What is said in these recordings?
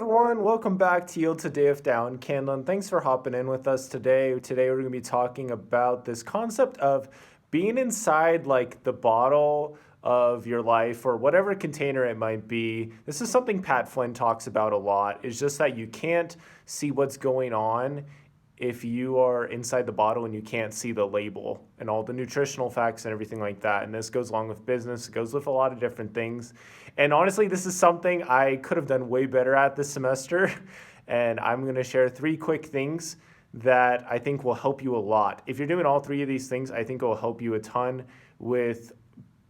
everyone, welcome back to Yield to DF Down. Candlin, thanks for hopping in with us today. Today we're going to be talking about this concept of being inside like the bottle of your life or whatever container it might be. This is something Pat Flynn talks about a lot. It's just that you can't see what's going on if you are inside the bottle and you can't see the label and all the nutritional facts and everything like that. And this goes along with business, it goes with a lot of different things. And honestly, this is something I could have done way better at this semester. And I'm going to share 3 quick things that I think will help you a lot. If you're doing all 3 of these things, I think it will help you a ton with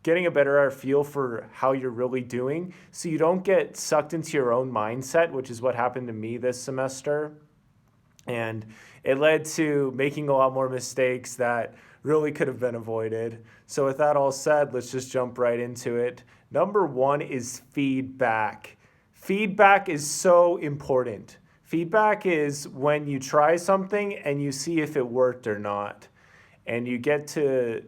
getting a better feel for how you're really doing so you don't get sucked into your own mindset, which is what happened to me this semester. And it led to making a lot more mistakes that really could have been avoided. So with that all said, let's just jump right into it. Number 1 is feedback. Feedback is so important. Feedback is when you try something and you see if it worked or not. And you get to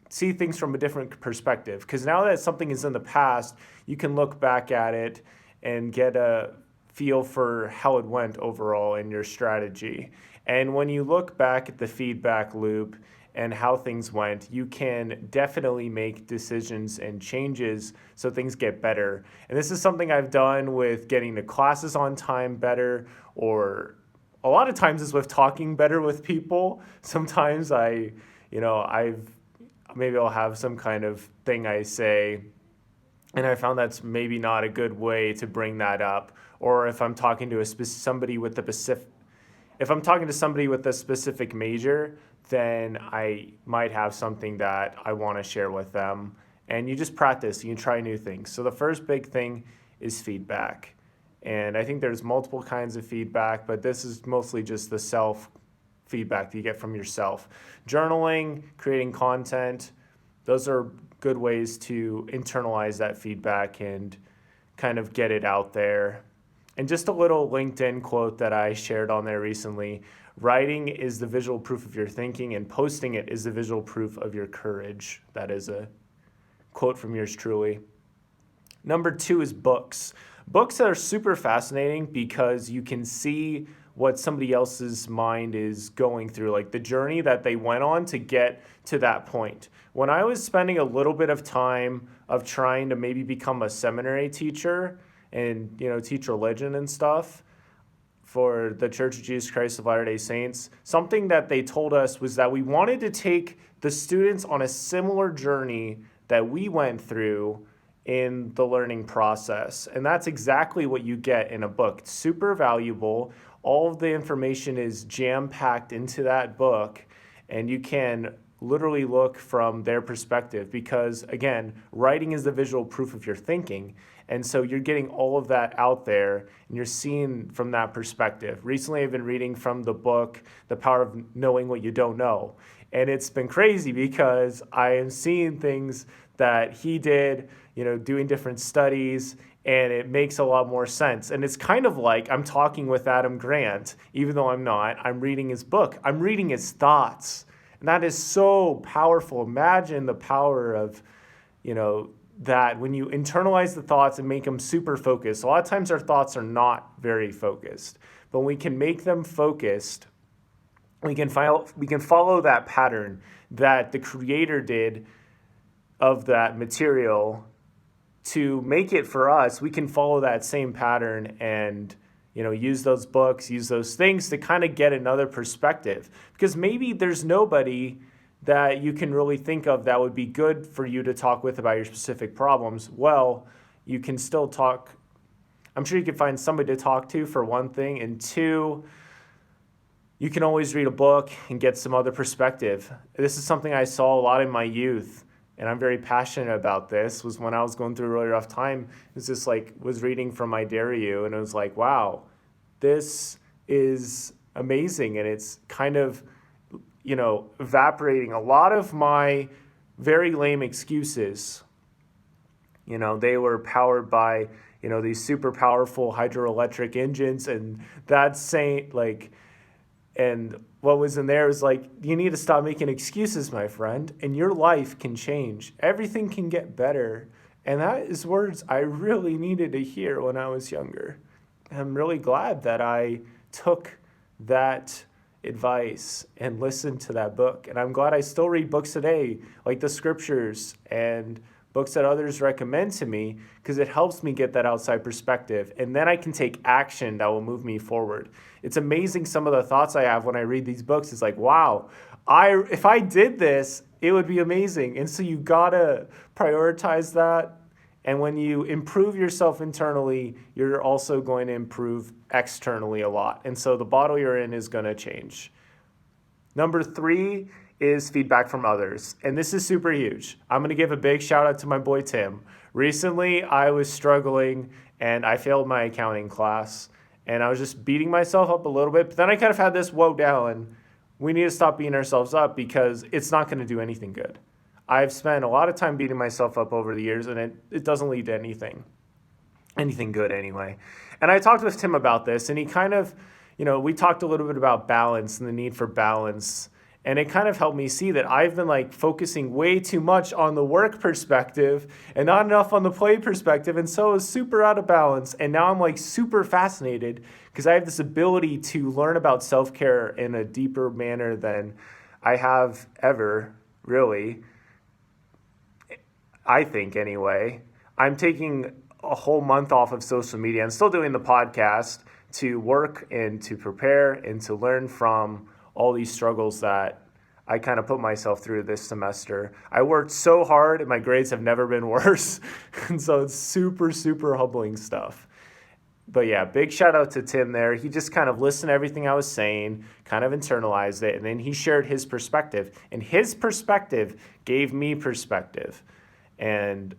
see things from a different perspective. Because now that something is in the past, you can look back at it and get a feel for how it went overall in your strategy. And when you look back at the feedback loop and how things went, you can definitely make decisions and changes so things get better. And this is something I've done with getting to classes on time better, or a lot of times is with talking better with people. Sometimes maybe I'll have some kind of thing I say, and I found that's maybe not a good way to bring that up. Or if I'm talking to somebody with a specific major, then I might have something that I want to share with them. And you just practice, you try new things. So the first big thing is feedback. And I think there's multiple kinds of feedback, but this is mostly just the self feedback that you get from yourself. Journaling, creating content, those are good ways to internalize that feedback and kind of get it out there. And just a little LinkedIn quote that I shared on there recently: writing is the visual proof of your thinking, and posting it is the visual proof of your courage. That is a quote from yours truly. Number 2 is books. Books are super fascinating because you can see what somebody else's mind is going through, like the journey that they went on to get to that point. When I was spending a little bit of time of trying to maybe become a seminary teacher and teach religion and stuff for the Church of Jesus Christ of Latter-day Saints, something that they told us was that we wanted to take the students on a similar journey that we went through in the learning process. And that's exactly what you get in a book. It's super valuable. All of the information is jam-packed into that book, and you can literally look from their perspective because, again, writing is the visual proof of your thinking. And so you're getting all of that out there and you're seeing from that perspective. Recently, I've been reading from the book, The Power of Knowing What You Don't Know. And it's been crazy because I am seeing things that he did, doing different studies, and it makes a lot more sense. And it's kind of like I'm talking with Adam Grant, even though I'm not. I'm reading his book. I'm reading his thoughts. And that is so powerful. Imagine the power of, that when you internalize the thoughts and make them super focused. A lot of times our thoughts are not very focused, but when we can make them focused, we can follow that pattern that the creator did of that material to make it for us. We can follow that same pattern and use those books, use those things to kind of get another perspective, because maybe there's nobody that you can really think of that would be good for you to talk with about your specific problems. Well, you can still talk. I'm sure you can find somebody to talk to, for one thing, and 2, you can always read a book and get some other perspective. This is something I saw a lot in my youth, and I'm very passionate about this, was when I was going through a really rough time. It's just was reading from I Dare You, and it was like, wow, this is amazing. And it's kind of, evaporating a lot of my very lame excuses. They were powered by, these super powerful hydroelectric engines, and that's saying and what was in there was you need to stop making excuses, my friend, and your life can change. Everything can get better. And that is words I really needed to hear when I was younger. am really glad that I took that advice and listened to that book. And I'm glad I still read books today, like the scriptures and books that others recommend to me, because it helps me get that outside perspective. And then I can take action that will move me forward. It's amazing some of the thoughts I have when I read these books. It's like, wow, if I did this, it would be amazing. And so you gotta prioritize that. And when you improve yourself internally, you're also going to improve externally a lot. And so the bottle you're in is going to change. Number 3 is feedback from others. And this is super huge. I'm going to give a big shout out to my boy Tim. Recently, I was struggling and I failed my accounting class. And I was just beating myself up a little bit. But then I kind of had this, whoa, Dallin, we need to stop beating ourselves up because it's not going to do anything good. I've spent a lot of time beating myself up over the years, and it doesn't lead to anything good anyway. And I talked with Tim about this, and he kind of, we talked a little bit about balance and the need for balance. And it kind of helped me see that I've been focusing way too much on the work perspective and not enough on the play perspective. And so I was super out of balance. And now I'm super fascinated because I have this ability to learn about self-care in a deeper manner than I have ever, really. I think anyway. I'm taking a whole month off of social media. I'm still doing the podcast to work and to prepare and to learn from all these struggles that I kind of put myself through this semester. I worked so hard and my grades have never been worse. And so it's super, super humbling stuff. But yeah, big shout out to Tim there. He just kind of listened to everything I was saying, kind of internalized it, and then he shared his perspective. And his perspective gave me perspective. And,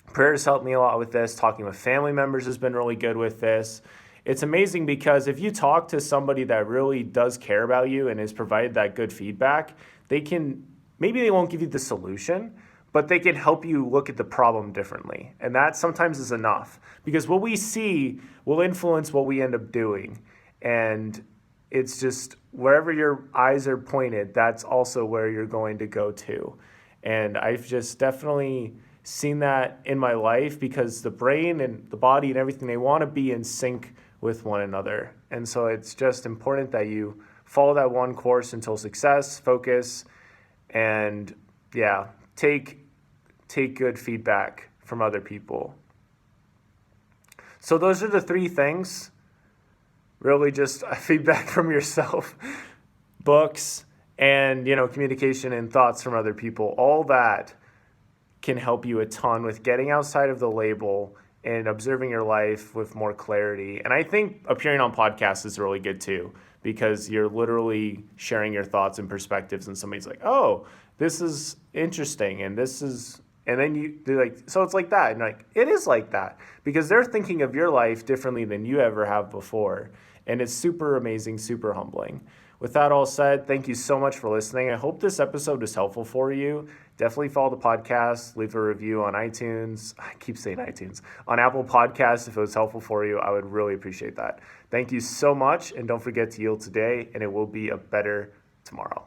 prayers helped me a lot with this. Talking with family members has been really good with this. It's amazing because if you talk to somebody that really does care about you and has provided that good feedback, maybe they won't give you the solution, but they can help you look at the problem differently. And that sometimes is enough because what we see will influence what we end up doing. And it's just wherever your eyes are pointed, that's also where you're going to go to. And I've just definitely seen that in my life because the brain and the body and everything, they want to be in sync with one another. And so it's just important that you follow that one course until success, focus, and take good feedback from other people. So those are the 3 things. Really just feedback from yourself, books, and, communication and thoughts from other people. All that can help you a ton with getting outside of the label and observing your life with more clarity. And I think appearing on podcasts is really good too, because you're literally sharing your thoughts and perspectives and somebody's like, oh, this is interesting. And then they're like, so it's like that. And like, it is like that because they're thinking of your life differently than you ever have before. And it's super amazing, super humbling. With that all said, thank you so much for listening. I hope this episode was helpful for you. Definitely follow the podcast, leave a review on iTunes. I keep saying iTunes. On Apple Podcasts, if it was helpful for you, I would really appreciate that. Thank you so much, and don't forget to yield today, and it will be a better tomorrow.